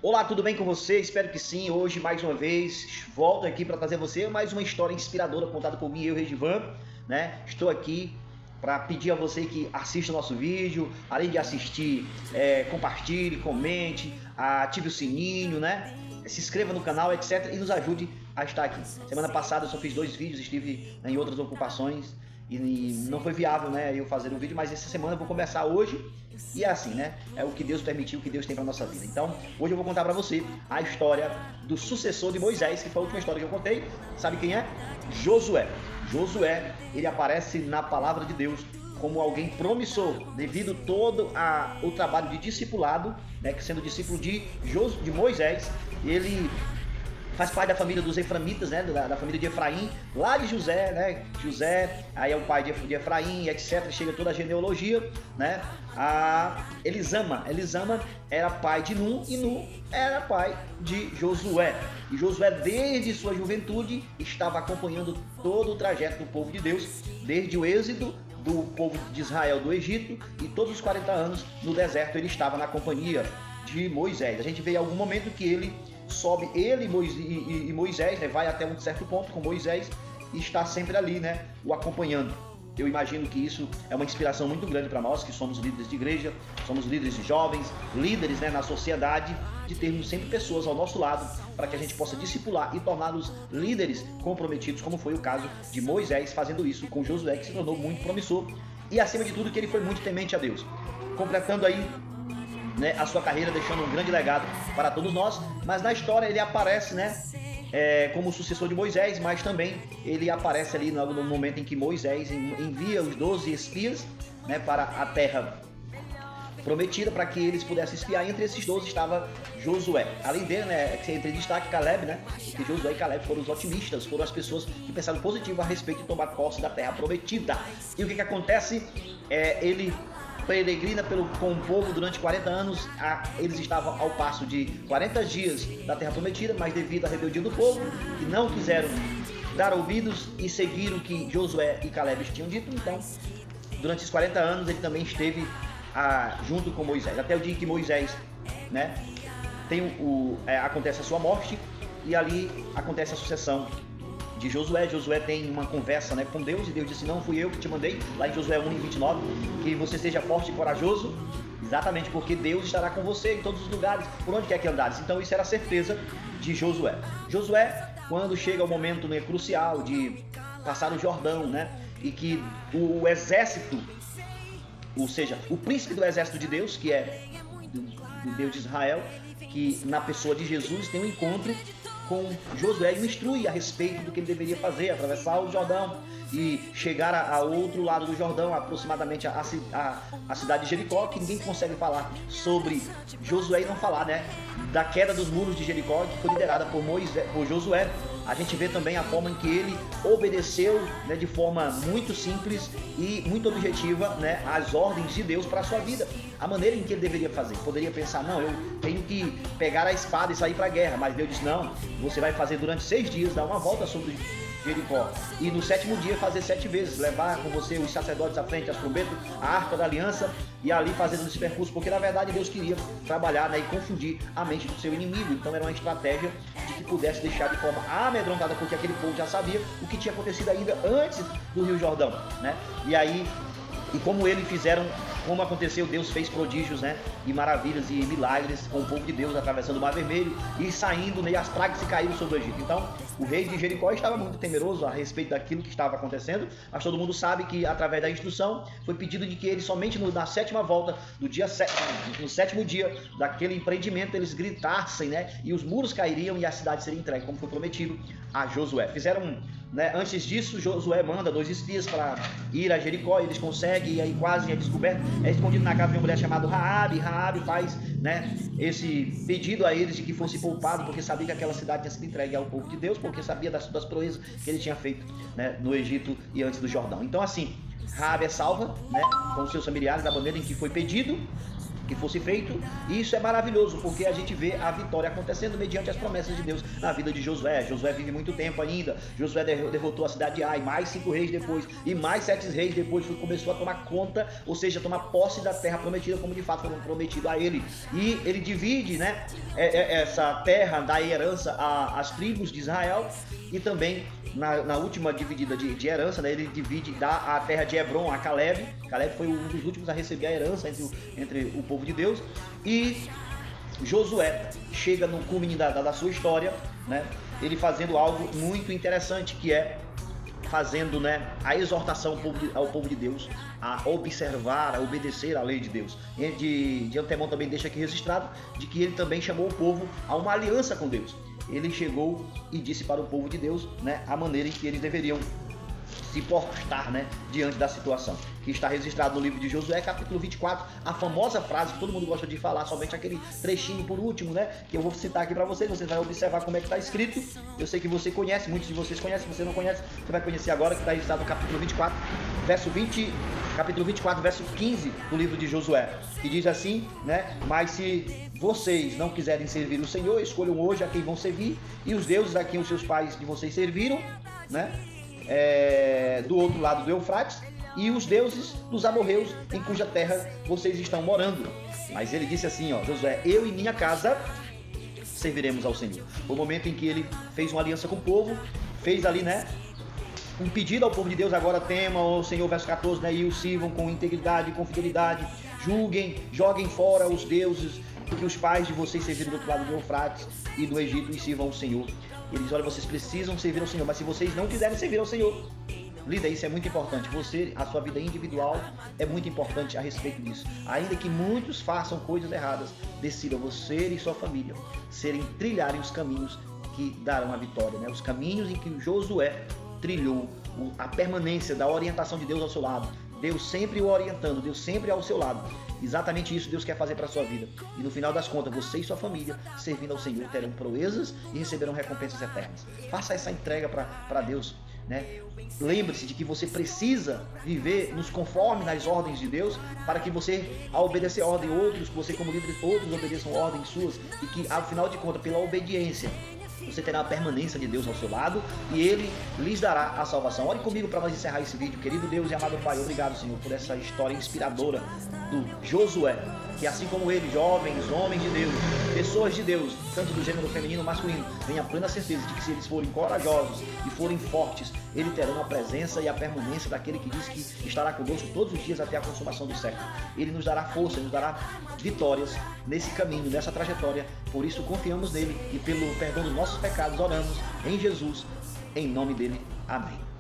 Olá, tudo bem com você? Espero que sim. Hoje, mais uma vez, volto aqui para trazer a você mais uma história inspiradora contada por mim, eu, Regivan, né? Estou aqui para pedir a você que assista o nosso vídeo, além de assistir, compartilhe, comente, ative o sininho, né? Se inscreva no canal, etc. E nos ajude a estar aqui. Semana passada eu só fiz 2 vídeos, estive em outras ocupações e não foi viável, né, eu fazer um vídeo, mas essa semana eu vou começar hoje. E é assim, né? É o que Deus permitiu, o que Deus tem para nossa vida. Então, hoje eu vou contar para você a história do sucessor de Moisés, que foi a última história que eu contei. Sabe quem é? Josué. Josué, ele aparece na palavra de Deus como alguém promissor, devido todo o trabalho de discipulado, né, que sendo discípulo de Moisés, ele faz parte da família dos Eframitas, né, da família de Efraim, lá de José, né, José, aí é o pai de Efraim, etc, chega toda a genealogia, né, a Elisama era pai de Nun, e Nun era pai de Josué, e Josué desde sua juventude estava acompanhando todo o trajeto do povo de Deus, desde o êxodo do povo de Israel do Egito, e todos os 40 anos no deserto ele estava na companhia de Moisés. A gente vê em algum momento que ele sobe, ele e Moisés, né, vai até um certo ponto com Moisés e está sempre ali, né, o acompanhando. Eu imagino que isso é uma inspiração muito grande para nós que somos líderes de igreja, somos líderes de jovens, líderes, né, na sociedade, de termos sempre pessoas ao nosso lado para que a gente possa discipular e torná-los líderes comprometidos, como foi o caso de Moisés fazendo isso com Josué, que se tornou muito promissor e, acima de tudo, que ele foi muito temente a Deus, completando aí, né, a sua carreira, deixando um grande legado para todos nós. Mas na história ele aparece, né, como sucessor de Moisés, mas também ele aparece ali no momento em que Moisés envia os 12 espias, né, para a terra prometida, para que eles pudessem espiar. Entre esses 12 estava Josué. Além dele, né, entre destaque Caleb, né, que Josué e Caleb foram os otimistas, foram as pessoas que pensaram positivo a respeito de tomar posse da terra prometida. E o que acontece? Ele peregrina com o povo durante 40 anos, eles estavam ao passo de 40 dias da terra prometida, mas devido à rebeldia do povo, que não quiseram dar ouvidos e seguir o que Josué e Caleb tinham dito, então, durante esses 40 anos, ele também esteve junto com Moisés, até o dia em que Moisés, né, acontece a sua morte, e ali acontece a sucessão de Josué. Josué tem uma conversa, né, com Deus, e Deus disse: não fui eu que te mandei, lá em Josué 1:29, que você seja forte e corajoso, exatamente porque Deus estará com você em todos os lugares, por onde quer que andares. Então isso era a certeza de Josué. Josué, quando chega o momento, né, crucial de passar o Jordão, né, e que o exército, ou seja, o príncipe do exército de Deus, que é do Deus de Israel, que na pessoa de Jesus tem um encontro com Josué e o instrui a respeito do que ele deveria fazer, atravessar o Jordão e chegar ao outro lado do Jordão, aproximadamente a cidade de Jericó, que ninguém consegue falar sobre Josué e não falar, né, da queda dos muros de Jericó, que foi liderada por Josué. A gente vê também a forma em que ele obedeceu, né, de forma muito simples e muito objetiva, né, as ordens de Deus para a sua vida, a maneira em que ele deveria fazer. Poderia pensar: não, eu tenho que pegar a espada e sair para a guerra, mas Deus disse: não, você vai fazer durante 6 dias, dar uma volta sobre Jericó, e no 7º dia fazer 7 vezes, levar com você os sacerdotes à frente, as trombetas, a arca da aliança, e ali fazendo esse percurso, porque na verdade Deus queria trabalhar, né, e confundir a mente do seu inimigo. Então era uma estratégia de que pudesse deixar de forma amedrontada, porque aquele povo já sabia o que tinha acontecido ainda antes do Rio Jordão, né? E como eles fizeram, como aconteceu, Deus fez prodígios, né, e maravilhas e milagres com o povo de Deus, atravessando o Mar Vermelho e saindo, né, e as pragas se caíram sobre o Egito. Então, o rei de Jericó estava muito temeroso a respeito daquilo que estava acontecendo, mas todo mundo sabe que, através da instrução, foi pedido de que eles somente na 7ª volta do dia 7, no 7º dia daquele empreendimento, eles gritassem, né, e os muros cairiam e a cidade seria entregue, como foi prometido a Josué. Fizeram, né, antes disso, Josué manda 2 espias para ir a Jericó, e eles conseguem, e aí quase é descoberto, é escondido na casa de uma mulher chamada Raabe. Raabe faz, né, esse pedido a eles de que fosse poupado, porque sabia que aquela cidade tinha sido entregue ao povo de Deus, porque sabia das proezas que ele tinha feito, né, no Egito e antes do Jordão. Então, assim, Raabe é salva, né, com seus familiares da maneira em que foi pedido, que fosse feito, e isso é maravilhoso, porque a gente vê a vitória acontecendo mediante as promessas de Deus na vida de Josué. Josué vive muito tempo ainda. Josué derrotou a cidade de Ai, mais 5 reis depois, e mais 7 reis depois começou a tomar conta, ou seja, tomar posse da terra prometida, como de fato foi prometido a ele. E ele divide, né, essa terra, dá herança às tribos de Israel, e também na última dividida de herança, né, ele dá a terra de Hebron a Caleb. Caleb foi um dos últimos a receber a herança entre o povo de Deus. E Josué chega no cúmine da sua história, né, ele fazendo algo muito interessante, que é fazendo, né, a exortação ao povo de Deus a observar, a obedecer à lei de Deus. E de antemão também deixa aqui registrado de que ele também chamou o povo a uma aliança com Deus. Ele chegou e disse para o povo de Deus, né, a maneira em que eles deveriam se portar, né, diante da situação, que está registrado no livro de Josué, capítulo 24, a famosa frase que todo mundo gosta de falar, somente aquele trechinho por último, né, que eu vou citar aqui para vocês. Vocês vão observar como é que está escrito. Eu sei que você conhece, muitos de vocês conhecem. Se você não conhece, você vai conhecer agora, que está registrado no capítulo 24, capítulo 24, verso 15 do livro de Josué, que diz assim, né, mas se vocês não quiserem servir o Senhor, escolham hoje a quem vão servir, e os deuses a quem os seus pais de vocês serviram, né, do outro lado do Eufrates, e os deuses dos amorreus em cuja terra vocês estão morando. Mas ele disse assim, ó, Josué, eu e minha casa serviremos ao Senhor. Foi o momento em que ele fez uma aliança com o povo, fez ali, né, um pedido ao povo de Deus: agora temam o Senhor, verso 14, né, e o sirvam com integridade e com fidelidade, joguem fora os deuses que os pais de vocês serviram do outro lado do Eufrates e do Egito, e sirvam ao Senhor. Ele diz, olha, vocês precisam servir ao Senhor, mas se vocês não quiserem servir ao Senhor, lida, isso é muito importante. A sua vida individual é muito importante a respeito disso. Ainda que muitos façam coisas erradas, decida você e sua família trilharem os caminhos que darão a vitória, né? Os caminhos em que Josué trilhou, a permanência da orientação de Deus ao seu lado, Deus sempre o orientando, Deus sempre ao seu lado. Exatamente isso Deus quer fazer para a sua vida. E no final das contas, você e sua família, servindo ao Senhor, terão proezas e receberão recompensas eternas. Faça essa entrega para Deus, né? Lembre-se de que você precisa viver nos conforme nas ordens de Deus, para que você, ao obedecer a ordem, outros, que você como líder, outros obedeçam ordens suas, e que, ao final de contas, pela obediência, você terá a permanência de Deus ao seu lado, e Ele lhes dará a salvação. Ore comigo para nós encerrar esse vídeo. Querido Deus e amado Pai, obrigado, Senhor, por essa história inspiradora do Josué, que assim como ele, jovens, homens de Deus, pessoas de Deus, tanto do gênero feminino ou masculino, tenha a plena certeza de que se eles forem corajosos e forem fortes, eles terão a presença e a permanência daquele que diz que estará conosco todos os dias até a consumação do século. Ele nos dará força, nos dará vitórias nesse caminho, nessa trajetória. Por isso confiamos nele, e pelo perdão dos nossos pecados oramos em Jesus, em nome dele. Amém.